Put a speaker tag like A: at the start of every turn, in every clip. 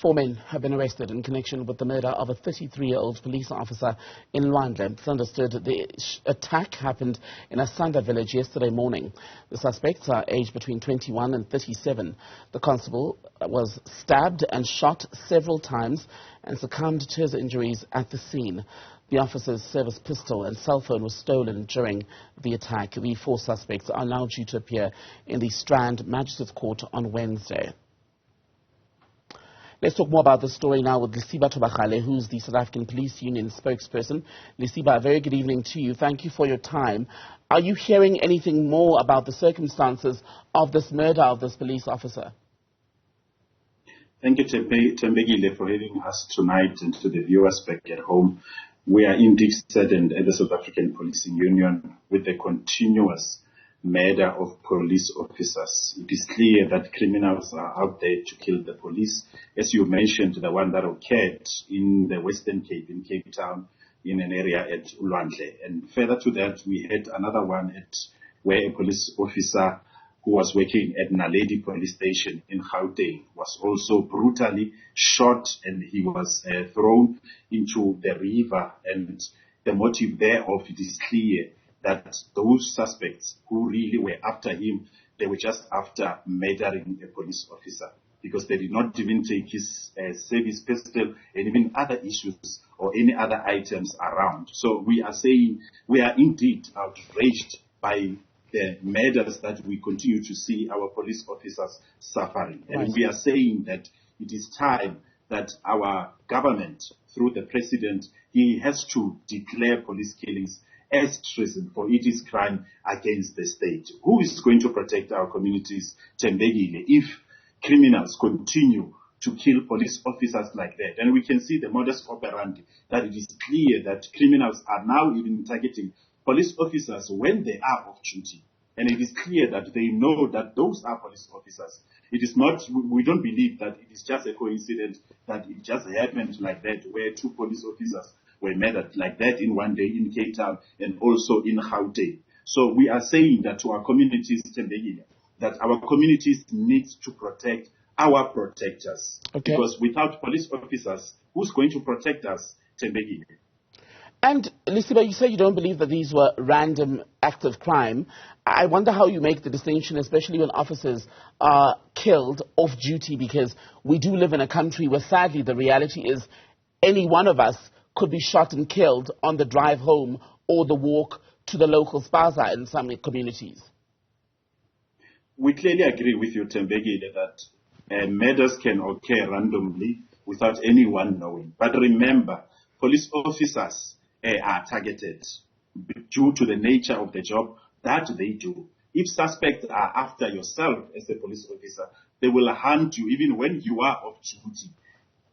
A: 4 men have been arrested in connection with the murder of a 33-year-old police officer in Lwandle. It's understood the attack happened in Asanda Village yesterday morning. The suspects are aged between 21 and 37. The constable was stabbed and shot several times and succumbed to his injuries at the scene. The officer's service pistol and cell phone was stolen during the attack. The 4 suspects are now due to appear in the Strand Magistrates Court on Wednesday. Let's talk more about this story now with Lesiba Thobakgale, who's the South African Police Union spokesperson. Lesiba, a very good evening to you. Thank you for your time. Are you hearing anything more about the circumstances of this murder of this police officer?
B: Thank you, Thobakgale, for having us tonight, and to the viewers back at home. We are indeed saddened at the South African Policing Union with the continuous murder of police officers. It is clear that criminals are out there to kill the police. As you mentioned, the one that occurred in the Western Cape, in Cape Town, in an area at Lwandle. And further to that, we had another one where a police officer who was working at Lingelethu Police Station in Gauteng was also brutally shot, and he was thrown into the river. And the motive thereof, it is clear that those suspects who really were after him, they were just after murdering a police officer, because they did not even take his service pistol and even other issues or any other items around. So we are saying we are indeed outraged by the murders that we continue to see our police officers suffering. And
A: Right.
B: we are saying that it is time that our government, through the president, he has to declare police killings as treason, for it is crime against the state. Who is going to protect our communities, Thobakgale, if criminals continue to kill police officers like that? And we can see the modus operandi, that it is clear that criminals are now even targeting police officers when they are off duty. And it is clear that they know that those are police officers. It is not, we don't believe that it is just a coincidence that it just happened like that, where 2 police officers were murdered like that in one day in Cape Town and also in Gauteng. So we are saying that to our communities, Thobakgale, that our communities need to protect our protectors.
A: Okay.
B: Because without police officers, who's going to protect us, Thobakgale?
A: And Lesiba, you say you don't believe that these were random acts of crime. I wonder how you make the distinction, especially when officers are killed off duty, because we do live in a country where sadly the reality is any one of us could be shot and killed on the drive home or the walk to the local spaza in some communities.
B: We clearly agree with you, Thobakgale, that murders can occur randomly without anyone knowing. But remember, police officers are targeted due to the nature of the job that they do. If suspects are after yourself as a police officer, they will hunt you even when you are off duty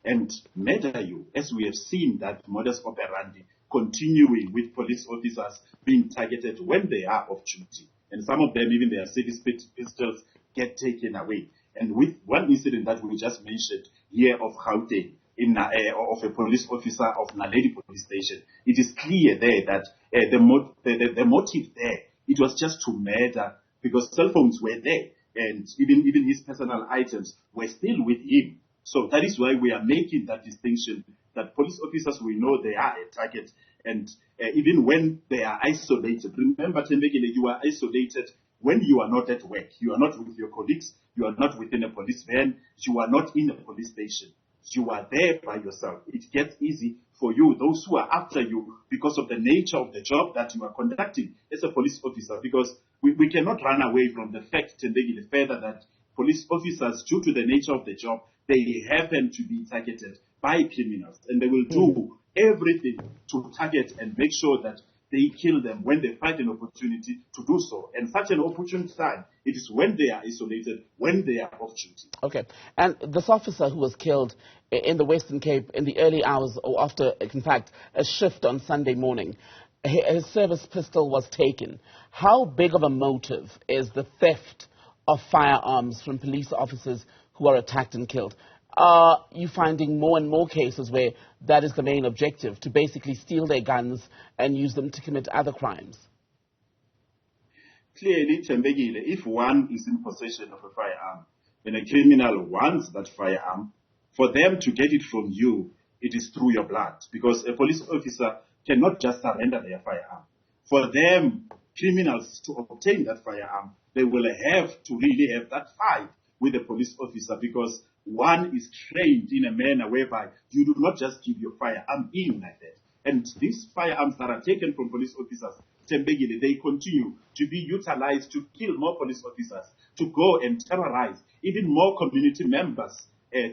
B: and murder you, as we have seen that modus operandi continuing with police officers being targeted when they are off duty. And some of them, even their service pistols, get taken away. And with one incident that we just mentioned here of Gauteng, of a police officer of Lingelethu Police Station, it is clear there that the motive there, it was just to murder, because cell phones were there, and even his personal items were still with him. So that is why we are making that distinction, that police officers, we know they are a target, and even when they are isolated. Remember, Thobakgale, you are isolated when you are not at work. You are not with your colleagues. You are not within a police van. You are not in a police station. You are there by yourself. It gets easy for you, those who are after you, because of the nature of the job that you are conducting as a police officer, because we cannot run away from the fact, Thobakgale, further, that police officers, due to the nature of the job, they happen to be targeted by criminals, and they will do everything to target and make sure that they kill them when they find an opportunity to do so. And such an opportune time, it is when they are isolated, when they are off duty.
A: Okay. And this officer who was killed in the Western Cape in the early hours, or after, in fact, a shift on Sunday morning, his service pistol was taken. How big of a motive is the theft of firearms from police officers who are attacked and killed? Are you finding more and more cases where that is the main objective, to basically steal their guns and use them to commit other crimes?
B: Clearly, Thobakgale, if one is in possession of a firearm and a criminal wants that firearm For them to get it from you, it is through your blood, because a police officer cannot just surrender their firearm. For them, criminals, to obtain that firearm, they will have to really have that fight with the police officer, because one is trained in a manner whereby you do not just give your firearm in like that. And these firearms that are taken from police officers, Thembekile, they continue to be utilized to kill more police officers, to go and terrorize even more community members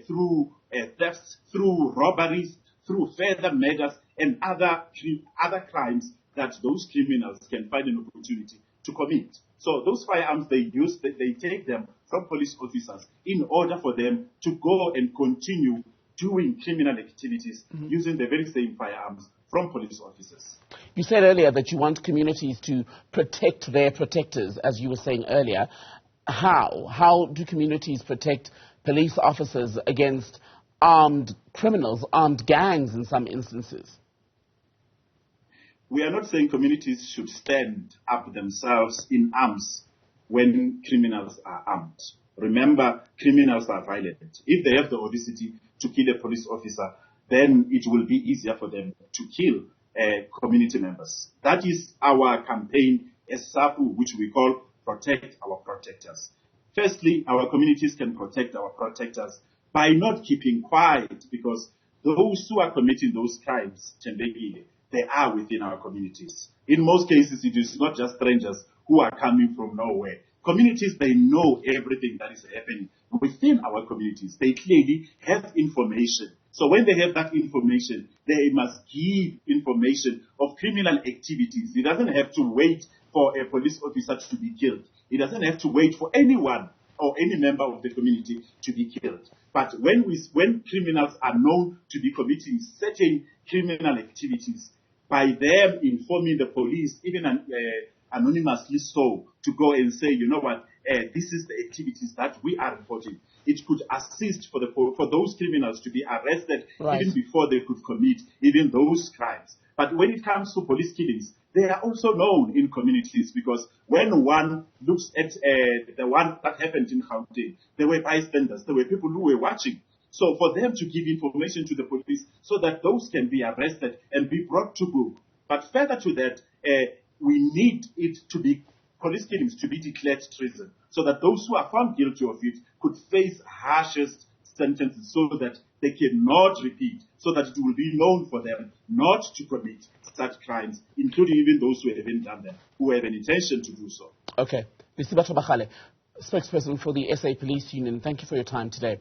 B: through thefts, through robberies, through further murders and other crimes that those criminals can find an opportunity to commit. So those firearms they use, they take them from police officers in order for them to go and continue doing criminal activities using the very same firearms from police officers.
A: You said earlier that you want communities to protect their protectors, as you were saying earlier. How? How do communities protect police officers against armed criminals, armed gangs in some instances?
B: We are not saying communities should stand up themselves in arms when criminals are armed. Remember, criminals are violent. If they have the audacity to kill a police officer, then it will be easier for them to kill community members. That is our campaign as SAPU, which we call Protect Our Protectors. Firstly, our communities can protect our protectors by not keeping quiet, because those who are committing those crimes, Thembekile, they are within our communities. In most cases, it is not just strangers who are coming from nowhere. Communities, they know everything that is happening within our communities. They clearly have information. So when they have that information, they must give information of criminal activities. It doesn't have to wait for a police officer to be killed. It doesn't have to wait for anyone or any member of the community to be killed. But when criminals are known to be committing certain criminal activities, by them informing the police, even anonymously so, to go and say, you know what, this is the activities that we are reporting. It could assist for those criminals to be arrested even before they could commit even those crimes. But when it comes to police killings, they are also known in communities, because when one looks at the one that happened in Gauteng, there were bystanders, there were people who were watching. So for them to give information to the police so that those can be arrested and be brought to book. But further to that, we need it to be, police killings to be declared treason, so that those who are found guilty of it could face harshest sentences, so that they cannot repeat, so that it will be known for them not to commit such crimes, including even those who haven't done them, who have an intention to do so.
A: Okay. Lesiba Thobakgale, spokesperson for the SA Police Union, thank you for your time today.